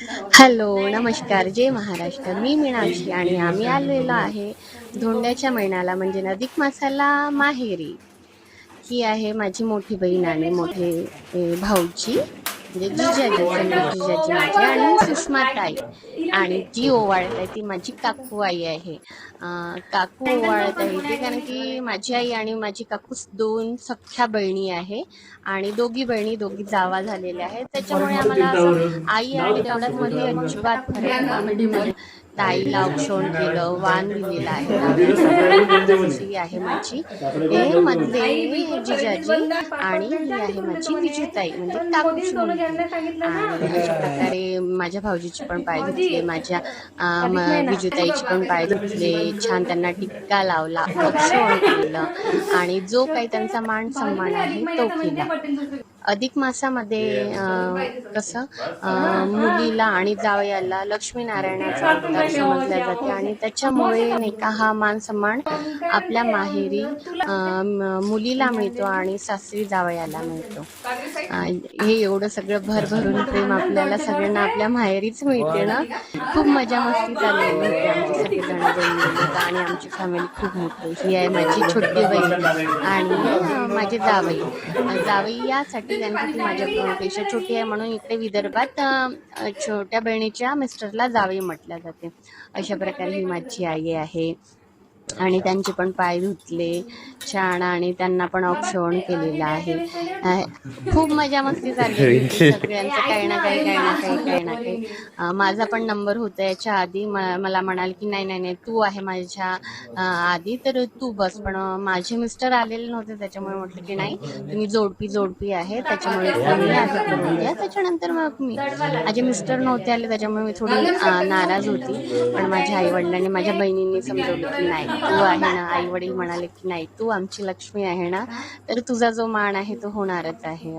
Hello, नमस्कार, जय महाराष्ट्र. मी मीनाक्षी आणि आम्ही आलेलो आहे धोंड्याच्या महिन्याला म्हणजे अधिक मासाला माहेरी. ही आहे माझी मोठी बहीण आणि मोठे भाऊची म्हणजे जिजाजी, संदीप जिजाजी माझे आणि सुषमा ताई. आणि जी ओवाळत आहे ती माझी काकू आई आहे. काकू ओवाळत आहे ती कारण की माझी आई आणि माझी काकू दोन सख्ख्या बहिणी आहे आणि दोघी बहिणी दोघी जावा झालेल्या आहेत. त्याच्यामुळे आम्हाला असं आई आणि काकूमध्ये अजिबात फरक नाही. ताईला औक्षण केलं, वाण दिलेला आहे ही आहे माझी हे मधले जिजाजी आणि ही आहे माझी विजूताई म्हणजे काकूची मुलगी. आणि अशा प्रकारे माझ्या भाऊजीची पण पाय धुतले, माझ्या विजूताईची पण पाय धुतले, छान त्यांना टिक्का लावला, औक्षण केलं आणि जो काही त्यांचा मान सन्मान आहे तो केला. अधिक मासामध्ये कसं मुलीला आणि जावयाला लक्ष्मीनारायणाचा अवतार समजला जाते आणि त्याच्यामुळे नाही का हा मान सन्मान आपल्या माहेरी मुलीला मिळतो आणि सासरी जावयाला मिळतो. हे एवढं सगळं भरभरून प्रेम आपल्याला सगळ्यांना आपल्या माहेरीच मिळते ना. खूप मजा मस्ती चाललेली होती आमची, सगळेजण जमलेले आणि आमची फॅमिली खूप मोठी. ही आहे माझी छोटी बहीण आणि माझे जावई यासाठी कारण ती माझ्यापेक्षा छोटी आहे म्हणून इकडे विदर्भात छोट्या बहिणीच्या मिस्टरला जावई म्हटलं जाते. अशा प्रकारे ही माझी आई आहे आणि त्यांचे पण पाय धुतले छान आणि त्यांना पण औक्षण केलेलं आहे. खूप मजा मस्ती झाली सगळ्यांचं, काही ना काही. माझा पण नंबर होता याच्या आधी. मला म्हणाल की नाही तू आहे माझ्या आधी तर तू बस, पण माझे मिस्टर आलेले नव्हते त्याच्यामुळे म्हटलं की नाही तुम्ही जोडपी आहे त्याच्यामुळे तुम्ही आधी करून द्या. त्याच्यानंतर मग माझे मिस्टर नव्हते आले त्याच्यामुळे मी थोडी नाराज होती, पण माझ्या आई वडिलांनी माझ्या बहिणींनी समजवलं की नाही तू आहे ना. आई वडील म्हणाले की नाही तू आमची लक्ष्मी आहे ना, तर तुझा जो मान आहे तो होणारच आहे.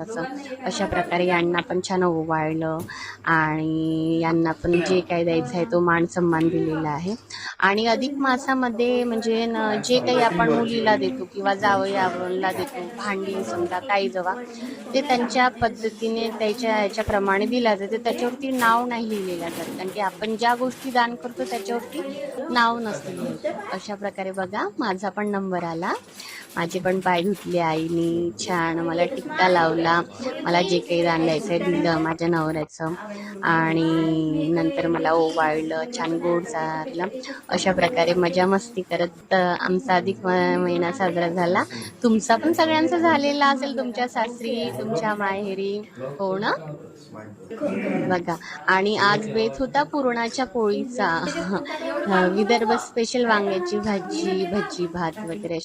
अशा प्रकारे यांना पण छान ओवाळलं आणि यांना पण जे काही द्यायचं आहे तो मान सन्मान दिलेला आहे. आणि अधिक मासामध्ये म्हणजे जे काही आपण मुलीला देतो किंवा जावयाला देतो, भांडी समजा काही जवा, ते त्यांच्या पद्धतीने त्याच्या ह्याच्याप्रमाणे दिला जाते. त्याच्यावरती नाव नाही लिहिलेलं जात कारण की आपण ज्या गोष्टी दान करतो त्याच्यावरती नाव नसते. अशा प्रकारे बघा माझा पण नंबर आला. माझे पण पाय धुतले आईनी, छान मला टिक्का लावला, मला जे काही दान द्यायचं आहे दिलं माझ्या नवऱ्याचं आणि नंतर मला ओवाळलं, छान गोड चारलं. अशा प्रकारे मजा मस्ती करत आमचा अधिक महिना साजरा झाला. तुमचा पण सगळ्यांचा झालेला असेल तुमच्या सासरी तुमच्या माहेरी, हो ना. बघा आणि आज बेत होता पुरणाच्या पोळीचा. विदर्भ स्पेशल वांग्याची भाजी, भजी, भात वगैरे